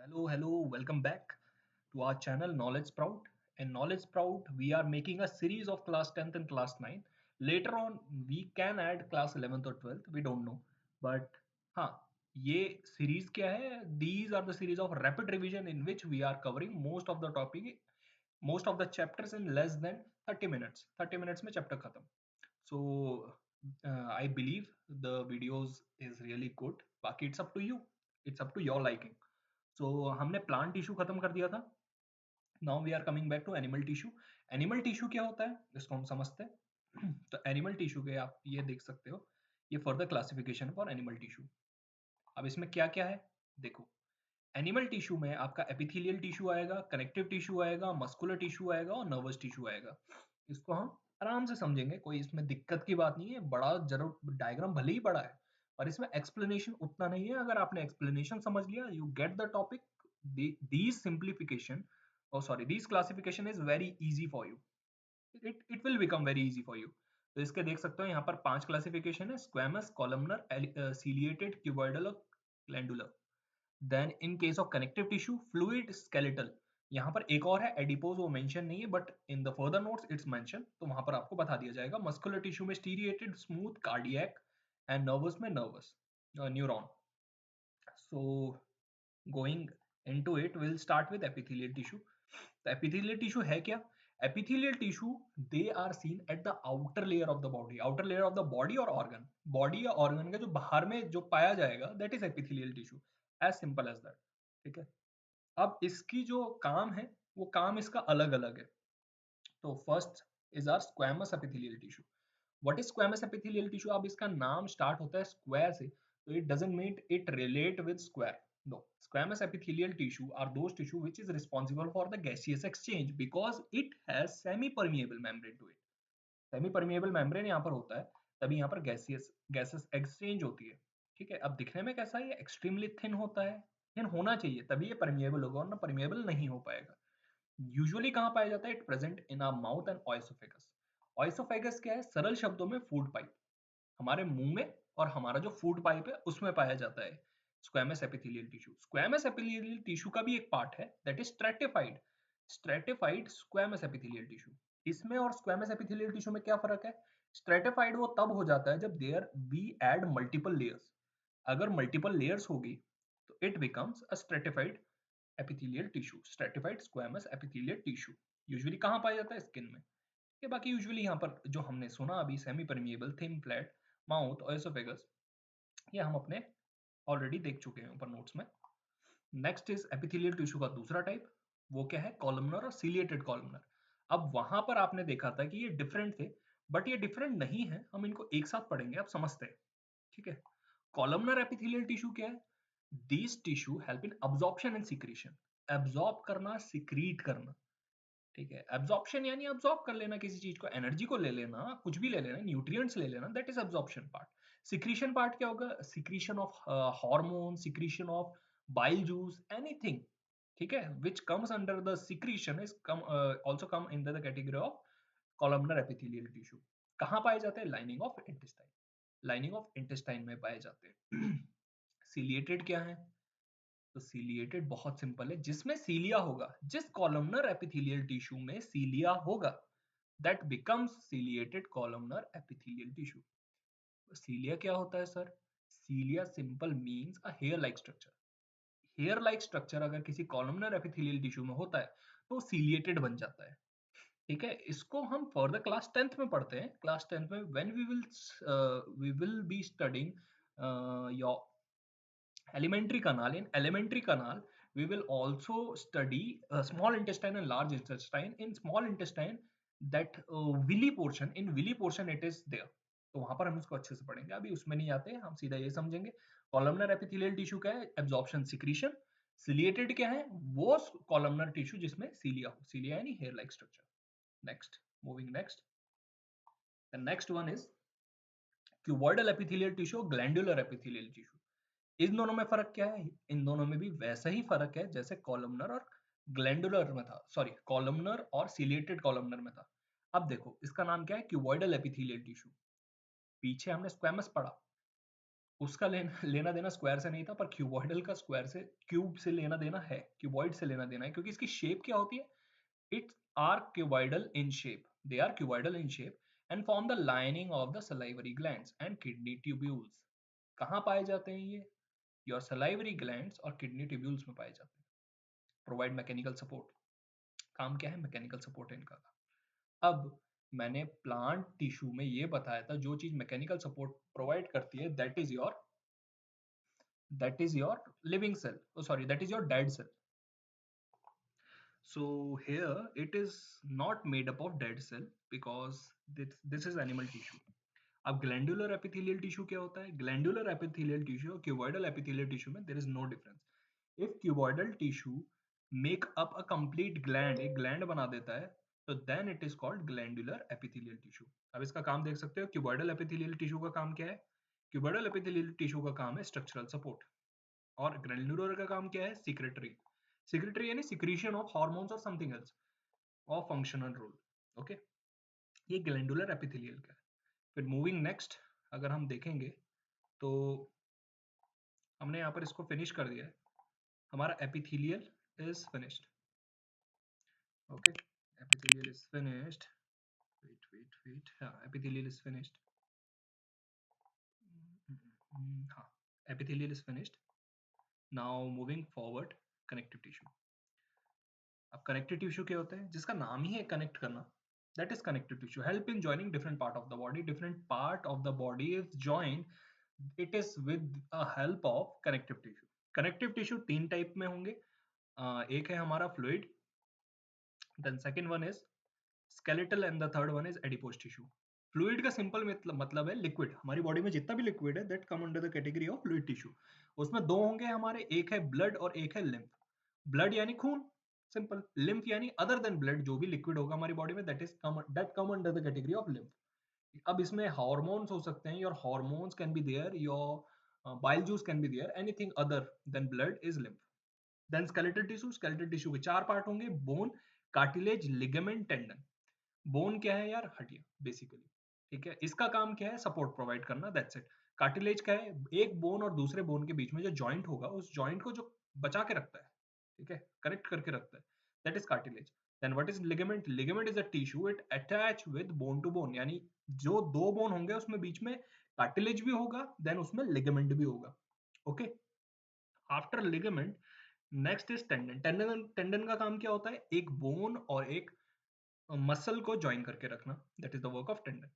Hello, welcome back to our channel Knowledge Sprout. In Knowledge Sprout, we are making a series of class 10th and class 9. Later on, we can add class 11th or 12th, we don't know. But हाँ, ये series क्या है? These are the series of rapid revision in which we are covering most of the chapters in less than 30 minutes. 30 minutes में chapter खत्म. So I believe the videos is really good. बाकी it's up to you. It's up to your liking. So हमने plant tissue खत्म कर दिया था. Now we are coming back to animal tissue. Animal tissue क्या होता है इसको हम समझते हैं. तो एनिमल टिश्यू के आप ये देख सकते हो, ये further classification for animal tissue. अब इसमें क्या क्या है देखो. एनिमल टिश्यू में आपका एपिथेलियल टिश्यू आएगा, कनेक्टिव टिश्यू आएगा, मस्कुलर टिश्यू आएगा और नर्वस टिश्यू आएगा. इसको हम आराम से समझेंगे, कोई इसमें दिक्कत की बात नहीं है. बड़ा जरूर डायग्राम भले ही बड़ा है पर इसमें एक्सप्लेनेशन उतना नहीं है. अगर आपने एक्सप्लेनेशन समझ लिया, you get the topic, these simplification, oh sorry, these classification is very easy for you. It will become very easy for you. तो इसके देख सकते हो यहाँ पर 5 क्लासिफिकेशन है: स्क्वैमस, कॉलमनर, सीलिएटेड, क्यूबॉइडल और glandular. Then in case of connective tissue, fluid, skeletal. यहाँ पर एक और है एडिपोज, वो मेंशन नहीं है but in the further notes it's mention, तो वहां पर आपको बता दिया जाएगा. मस्कुलर टिश्यू में स्टीरिएटेड, स्मूथ, कार्डियक एंड नर्वस में nervous neuron. So going into it, we'll start with epithelial tissue. तो epithelial tissue है क्या? Epithelial tissue, they are seen at the outer layer of the body. Outer layer of the body और organ, body या organ का जो बाहर में जो पाया जाएगा, that is epithelial tissue. As simple as that. ठीक है. अब इसकी जो काम है, वो काम इसका अलग अलग है. तो first is our squamous epithelial tissue. What is squamous epithelial tissue? अब इसका नाम स्टार्ट होता है स्क्वायर से, तो it doesn't mean it relate with square. No, squamous epithelial tissue are those tissue which is responsible for the gaseous exchange because it has semi-permeable membrane to it. Semi-permeable membrane यहाँ पर होता है, तभी यहाँ पर gases exchange होती है. ठीक है. अब दिखने में कैसा है? ये extremely thin होता है. thin होना चाहिए तभी ये permeable होगा, और ना permeable नहीं हो पाएगा. यूजुअली कहाँ पाया जाता है? It present in our mouth and oesophagus. Oesophagus क्या है? सरल शब्दों में फूड पाइप. हमारे मुंह में और हमारा जो फूड पाइप है उसमें पाया जाता है squamous epithelial tissue. Squamous epithelial tissue का भी एक पार्ट है, that is stratified. Stratified squamous epithelial tissue. इसमें और स्क्वैमस एपिथेलियल टिश्यू में क्या फर्क है? स्ट्रेटिफाइड वो तब हो जाता है जब there we add multiple layers. अगर मल्टीपल लेयर्स होगी तो it becomes a stratified epithelial tissue, stratified squamous epithelial tissue. Usually कहाँ पाया जाता है? स्किन में. ये बाकी यूजुअली यहाँ पर जो हमने सुना अभी, semi permeable, thin, flat, mouth, ओएसोफेगस, ये हम अपने ऑलरेडी देख चुके हैं ऊपर नोट्स में. नेक्स्ट इज एपिथेलियल टिश्यू का दूसरा टाइप, वो क्या है? कॉलमनर और सीलिएटेड कॉलमनर. अब वहां पर आपने देखा था कि ये डिफरेंट थे, बट ये डिफरेंट नहीं है, हम इनको एक साथ पढ़ेंगे, आप समझते हैं. ठीक है. कॉलमनर एपिथेलियल टिश्यू क्या है? These tissue help in absorption and secretion. Absorb करना, secrete करना. ठीक है. Absorption यानी absorb कर लेना किसी चीज को, एनर्जी को ले लेना, कुछ भी ले लेना, न्यूट्रिएंट्स ले लेना, that is absorption part. Secretion part क्या होगा? Secretion of hormone, secretion of bile juice, anything. ठीक है. Which comes under the secretion is also come in the category of columnar epithelial tissue. कहाँ पाए जाते हैं? Lining of intestine. Lining of intestine में पाए जाते हैं. सीलिएटेड क्या है? तो सीलिएटेड बहुत सिंपल है, जिसमें सीलिया होगा, जिस कॉलमनर एपिथेलियल टिश्यू में सीलिया होगा, that becomes ciliated columnar epithelial tissue. Cilia क्या होता है sir? Cilia simple means a hair like structure. Hair like structure अगर किसी कॉलमनर एपिथेलियल टिश्यू में होता है तो सीलिएटेड बन जाता है. ठीक है. इसको हम फर्दर क्लास 10th में पढ़ते हैं. क्लास 10th में when we will be studying your elementary canal. In elementary canal we will also study small intestine and large intestine. In small intestine, that villi portion, in villi portion it is there, तो वहां पर हम इसको अच्छे से पढ़ेंगे. अभी उसमें नहीं आते, हम सीधा ये समझेंगे. कॉलमनर एपिथेलियल टिश्यू क्या है? Absorption, secretion. सिलिएटेड क्या है? वो कॉलमनर टिश्यू जिसमें सीलिया हो. सीलिया यानी hair like structure. Next, moving next. The next one is cuboidal epithelial tissue, glandular epithelial tissue. इन दोनों में फर्क क्या है? इन दोनों में भी वैसा ही फर्क है जैसे कॉलमनर और ग्लैंडुलर में था, सॉरी, कॉलमनर और सिलिएटेड कॉलमनर में था. अब देखो, इसका नाम क्या है? Cuboidal epithelial tissue. पीछे हमने स्क्वैमस पढ़ा, उसका लेना देना स्क्वायर से नहीं था, पर क्यूबॉइडल का स्क्वायर से, क्यूब से लेना देना है, क्यूबॉइड से लेना देना है, क्योंकि इसकी शेप क्या होती है, it's our cuboidal in shape, they are cuboidal in shape and form the lining of the salivary glands and kidney tubules. कहाँ पाए जाते हैं ये? योर सलाइवरी ग्लैंड्स और किडनी ट्यूब्यूल्स में पाए जाते हैं। प्रोवाइड मैकेनिकल सपोर्ट, काम क्या है? मैकेनिकल सपोर्ट है इनका। अब मैंने प्लांट टिश्यू में ये बताया था, जो चीज मैकेनिकल सपोर्ट प्रोवाइड करती है, that is your living cell, oh sorry, that is your dead cell. So here it is not made up of dead cell because this is animal tissue. अब glandular epithelial tissue क्या होता है? Glandular epithelial tissue और cuboidal epithelial tissue में there is no difference. If cuboidal tissue make up a complete gland, एक gland बना देता है, तो then it is called glandular epithelial tissue. अब इसका काम देख सकते हो, क्यूबॉइडल एपिथेलियल टिश्यू का काम क्या है? क्यूबॉइडल एपिथेलियल टिश्यू का काम है स्ट्रक्चरल सपोर्ट, और ग्लैंडुलर का काम क्या है? सिक्रेटरी। सिक्रेटरी यानी सिक्रीशन ऑफ हार्मोन्स और समथिंग एल्स, और फंक्शनल रोल। ओके, ये ग्लैंडुलर एपिथेलियल का है। फिर मूविंग नेक्स्ट, अगर हम देखेंगे तो हमने यहाँ पर इसको फिनिश कर दिया है, हमारा epithelial is finished. Okay, epithelial is finished, wait, हाँ, एपिथेलियल इज फिनिश्ड। हाँ, epithelial is finished. Now moving forward, connective tissue. अब कनेक्टिव टिश्यू क्या होता है? जिसका नाम ही है कनेक्ट करना, that is connective tissue, help in joining different part of the body. Different part of the body is joined, it is with a help of connective tissue. connective tissue तीन type में होंगे, एक है हमारा fluid, then second one is skeletal and the third one is adipose tissue. Fluid का simple मतलब है liquid, हमारी बॉडी में जितना भी लिक्विड है that come under the category of fluid tissue. उसमें दो होंगे हमारे, एक है ब्लड और एक है लिम्फ। ब्लड यानी खून, सिंपल। लिम्फ यानी अदर देन ब्लड जो भी लिक्विड होगा हमारी बॉडी में, that come under the category of lymph. अब इसमें हार्मोन्स हो सकते हैं, your hormones can be there, your bile juice can be there, anything other than blood is lymph. Then skeletal tissue, skeletal tissue के चार part होंगे, bone, cartilage, ligament, tendon. Bone क्या है यार? हड्डियां बेसिकली, ठीक है। इसका काम क्या है? सपोर्ट प्रोवाइड करना, दैट्स इट। कार्टिलेज क्या है? एक बोन और दूसरे बोन के बीच में जो जॉइंट होगा, उस जॉइंट को जो बचा के रखता है, ठीक है, कनेक्ट करके रखता है, that is cartilage. Then what is ligament? Ligament is a tissue, it attach with bone to bone, यानी जो दो बोन होंगे उसमें बीच में कार्टिलेज भी होगा, देन उसमें लिगामेंट भी होगा। Okay, after ligament next is tendon. Tendon का काम क्या होता है? एक बोन और एक मसल को ज्वाइन करके रखना, that is the work of tendon,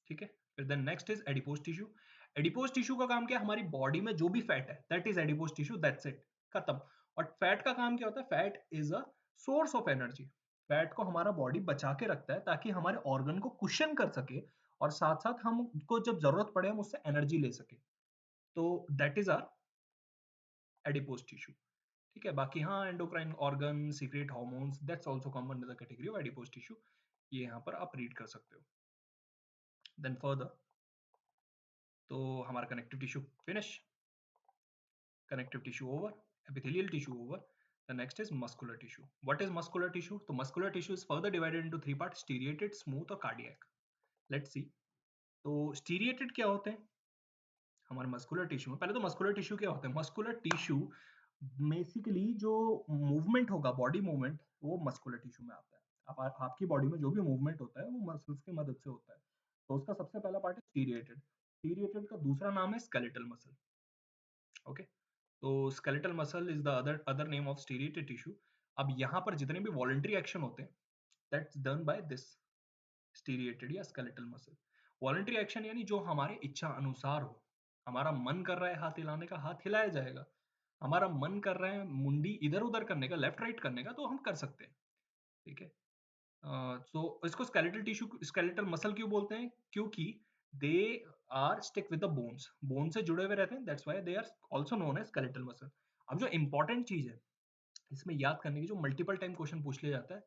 ठीक है। फिर then next is adipose tissue. Adipose tissue का काम क्या है? हमारी बॉडी में जो भी फैट है, that is adipose tissue, that's it, खत्म। और फैट का काम क्या होता है? Fat is a source of energy. Fat को हमारा बॉडी बचा के रखता है ताकि हमारे ऑर्गन को कुशन कर सके, और साथ साथ हमको जब जरूरत पड़े हम उससे एनर्जी ले सके, तो that is our adipose tissue, ठीक है। बाकी हाँ, endocrine organ, secrete hormones, that's also come under the category of adipose tissue, ये यहाँ पर आप रीड कर सकते हो। देन फर्दर, तो हमारा connective tissue finish, connective tissue over, epithelial tissue over. The next is muscular tissue. What is muscular tissue? तो muscular tissue is further divided into three part, striated, smooth और cardiac. Let's see. तो striated क्या होते हैं हमारे muscular tissue में? पहले तो मस्कुलर टिश्यू क्या होता है? मस्कुलर टिश्यू बेसिकली जो मूवमेंट होगा, बॉडी मूवमेंट, वो मस्कुलर टिश्यू में आता है। आपकी बॉडी में जो भी मूवमेंट होता है वो मसल्स की मदद से होता है। तो उसका सबसे पहला पार्ट है स्टीरिएटेड। स्टीरिएटेड का दूसरा नाम है स्केलेटल मसल। ओके, तो skeletal muscle is the other name of striated tissue. अब यहाँ पर जितने भी वॉलंटरी एक्शन होते हैं, that's done by this striated या स्केलेटल मसल। वॉलंटरी एक्शन यानी जो हमारे इच्छा अनुसार हो, हमारा मन कर रहा है हाथ हिलाने का, हाथ हिलाया जाएगा। हमारा मन कर रहा है मुंडी इधर उधर करने का, लेफ्ट राइट करने का, तो हम कर सकते हैं, ठीक है। तो इसको स्केलेटल टिश्यू, स्केलेटल मसल क्यों बोलते हैं? क्योंकि they are stick with the bones, bone से जुड़े हुए रहते हैं, that's why they are also known as skeletal muscle. अब जो इंपॉर्टेंट चीज है इसमें याद करने की, जो मल्टीपल टाइम क्वेश्चन पूछ लिया जाता है,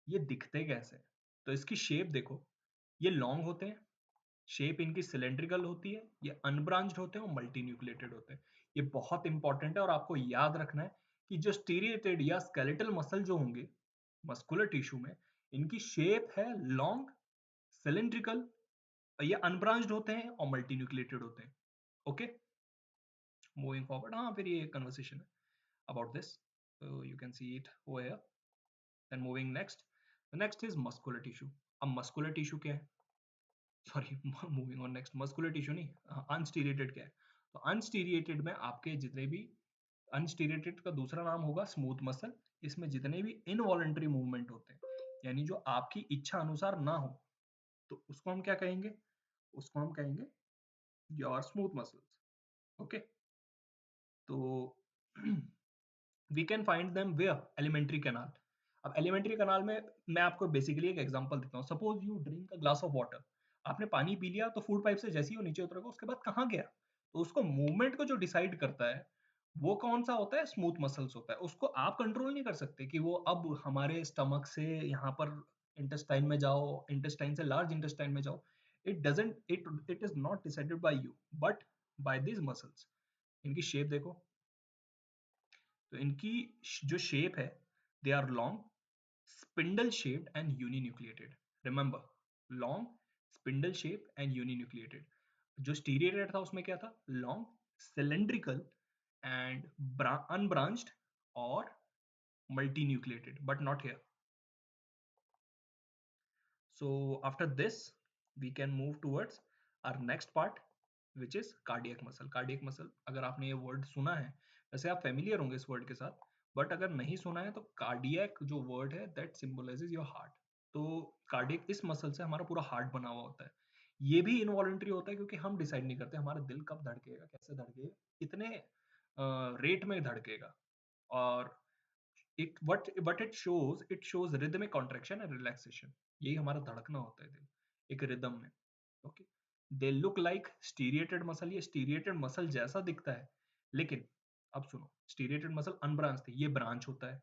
ये दिखते कैसे हैं? तो इसकी शेप देखो, ये लॉन्ग होते हैं, शेप इनकी सिलेंड्रिकल होती है, ये अनब्रांच्ड होते हैं और मल्टी न्यूक्लिएटेड होते हैं। ये बहुत इंपॉर्टेंट है और आपको याद रखना है कि जो स्टीरिएटेड या स्केलेटल मसल जो होंगे मस्कुलर टिश्यू में, इनकी शेप है लॉन्ग, सिलेंड्रिकल, ये अनब्रांच्ड होते हैं और मल्टी न्यूक्लिएटेड होते हैं। ओके, मूविंग फॉरवर्ड, हाँ फिर ये कन्वर्सेशन है about this, so you can see it over here. Then moving next, the next is muscular tissue. अब muscular tissue क्या है, sorry moving on next, muscular tissue नहीं, अनस्टीरिएटेड क्या है, तो अनस्टीरिएटेड में आपके जितने भी, अनस्टीरिएटेड का दूसरा नाम होगा स्मूथ मसल, इसमें जितने भी इनवॉलेंटरी मूवमेंट होते हैं, यानी जो आपकी इच्छा अनुसार ना हो, तो उसको हम क्या कहेंगे, उसको हम कहेंगे योर स्मूथ मसल्स। ओके, तो we can find them where, alimentary canal. अब एलिमेंट्री कैनाल में मैं आपको बेसिकली एक एग्जांपल देता हूँ, suppose you drink a glass of water, आपने पानी पी लिया, तो फूड पाइप से जैसे ही वो नीचे उतरेगा उसके बाद कहाँ गया, तो उसको मूवमेंट को जो डिसाइड करता है वो कौन सा होता है, स्मूथ मसल्स होता है, उसको आप कंट्रोल नहीं कर सकते कि वो अब हमारे स्टमक से यहाँ पर इंटेस्टाइन में जाओ, इंटेस्टाइन से लार्ज इंटेस्टाइन में जाओ, it is not decided by you but by this muscles. इनकी शेप देखो, तो इनकी जो शेप है, they are long, spindle shaped and uninucleated. Remember, long, spindle shape and uninucleated. जो स्टीरियड था उसमें क्या था, लॉन्ग, सिलेंड्रिकल एंड अनब्रांच्ड और multinucleated, but not here. So after this, we can move towards our next part, which is cardiac muscle. Cardiac muscle, अगर आपने ये word सुना है, वैसे आप फेमिलियर होंगे इस वर्ड के साथ, बट अगर नहीं सुना है तो कार्डियक जो वर्ड है दैट सिंबलाइजेज योर हार्ट। तो कार्डियक इस मसल से हमारा पूरा हार्ट बना हुआ होता है। ये भी इनवॉलेंट्री होता है क्योंकि हम डिसाइड नहीं करते हमारा दिल कब धड़केगा, कैसे धड़केगा, कितने रेट में धड़केगा, और it shows rhythmic contraction and relaxation। यही हमारा धड़कना होता है दिल, एक रिदम में। Okay, they look like striated muscle, ये स्टीरिएटेड मसल जैसा दिखता है, लेकिन अब सुनो, स्टीरिएटेड मसल अनब्रांच थे, ये ब्रांच होता है,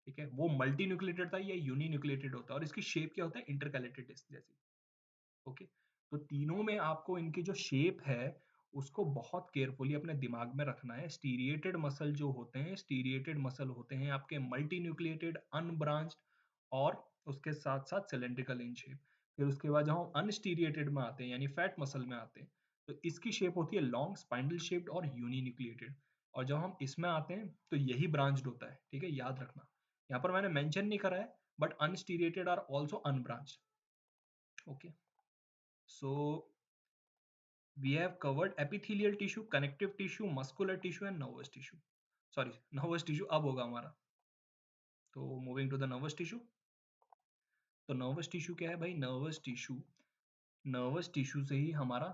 ठीक है, वो मल्टी न्यूक्लिएटेड था, ये यूनिन्यूक्लिएटेड होता है, और इसकी शेप क्या होता है, इंटरकैलेटेड डिस्क जैसी। ओके, तो तीनों में आपको इनकी जो शेप है उसको बहुत केयरफुली अपने दिमाग में रखना है। स्टीरिएटेड मसल जो होते हैं, स्टीरिएटेड मसल होते हैं आपके मल्टी न्यूक्लिएटेड, अनब्रांच्ड और उसके साथ साथ सिलेंड्रिकल इन शेप। फिर उसके बाद जब हम अनस्टीरिएटेड में आते हैं यानी फैट मसल में आते हैं, तो इसकी शेप होती है लॉन्ग, स्पाइंडल शेप्ड और यूनिन्यूक्लिएटेड। और जब हम इसमें आते हैं तो यही ब्रांच्ड होता है, ठीक है, याद रखना। यहाँ पर मैंने मेंशन नहीं करा है, but unstriated are also unbranched. Okay, so we have covered epithelial tissue, connective tissue, muscular tissue and nervous tissue. Sorry, nervous tissue अब होगा हमारा। तो moving to the nervous tissue, तो nervous tissue क्या है भाई, nervous tissue से ही हमारा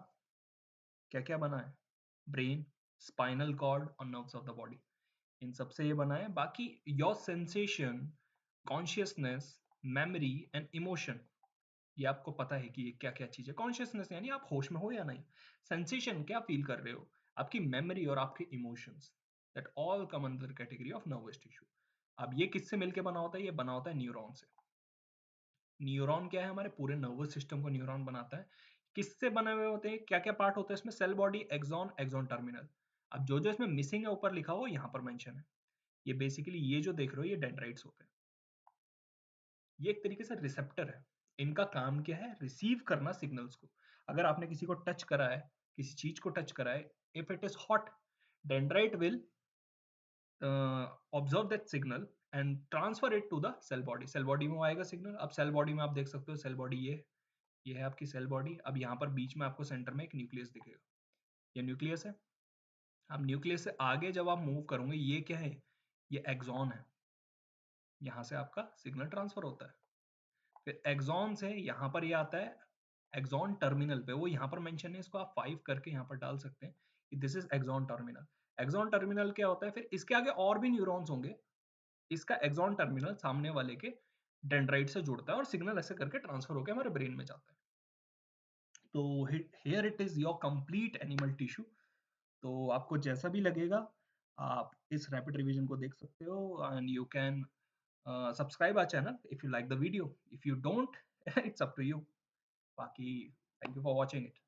क्या क्या बना है, ब्रेन, स्पाइनल कॉर्ड और नर्व्स ऑफ द बॉडी, इन सब से ये बना है। बाकी your sensation, consciousness, memory and emotion, ये आपको पता है कि ये क्या क्या चीज है। कॉन्शियसनेस यानी आप होश में हो या नहीं, सेंसेशन क्या फील कर रहे हो, आपकी मेमोरी और आपके emotions, that all come under category of nervous tissue. अब ये किससे मिलके बना होता है, ये बना होता है न्यूरॉन से। न्यूरॉन क्या है, हमारे पूरे नर्वस सिस्टम को न्यूरॉन बनाता है। किससे बने हुए होते हैं, क्या क्या पार्ट होता है इसमें, cell body, axon, axon terminal. अब जो जो इसमें मिसिंग है ऊपर लिखा हुआ यहाँ पर मेंशन है। ये बेसिकली ये जो देख रहे हो ये डेंड्राइट्स होते हैं। ये एक तरीके से रिसेप्टर है, इनका काम क्या है, रिसीव करना सिग्नल्स को। अगर आपने किसी को टच करा है, किसी चीज को टच करा है, if it is hot, dendrite will observe that signal and transfer it to the cell body. Cell body में आएगा सिग्नल। अब सेल बॉडी में आप देख सकते हो, सेल बॉडी ये है आपकी सेल बॉडी। अब यहाँ पर बीच में आपको सेंटर में एक न्यूक्लियस दिखेगा, ये न्यूक्लियस है। अब न्यूक्लियस से आगे जब आप मूव करोगे, ये क्या है, ये एक्सॉन है, यहाँ से आपका सिग्नल ट्रांसफर होता है। फिर एक्सॉन से यहाँ पर ये आता है एक्सॉन टर्मिनल पे, वो यहाँ पर मेंशन है, इसको आप 5 करके यहाँ पर डाल सकते हैं कि this is axon terminal. Axon terminal क्या होता है, फिर इसके आगे और भी न्यूरॉन्स होंगे, इसका एक्सॉन टर्मिनल सामने वाले के डेंड्राइट से जुड़ता है और सिग्नल ऐसे करके ट्रांसफर होकर हमारे ब्रेन में जाता है। तो here it is your complete animal tissue. तो आपको जैसा भी लगेगा आप इस रैपिड रिवीजन को देख सकते हो, and you can subscribe our channel if you like the video. If you don't, it's up to you. Baki, thank you for watching it.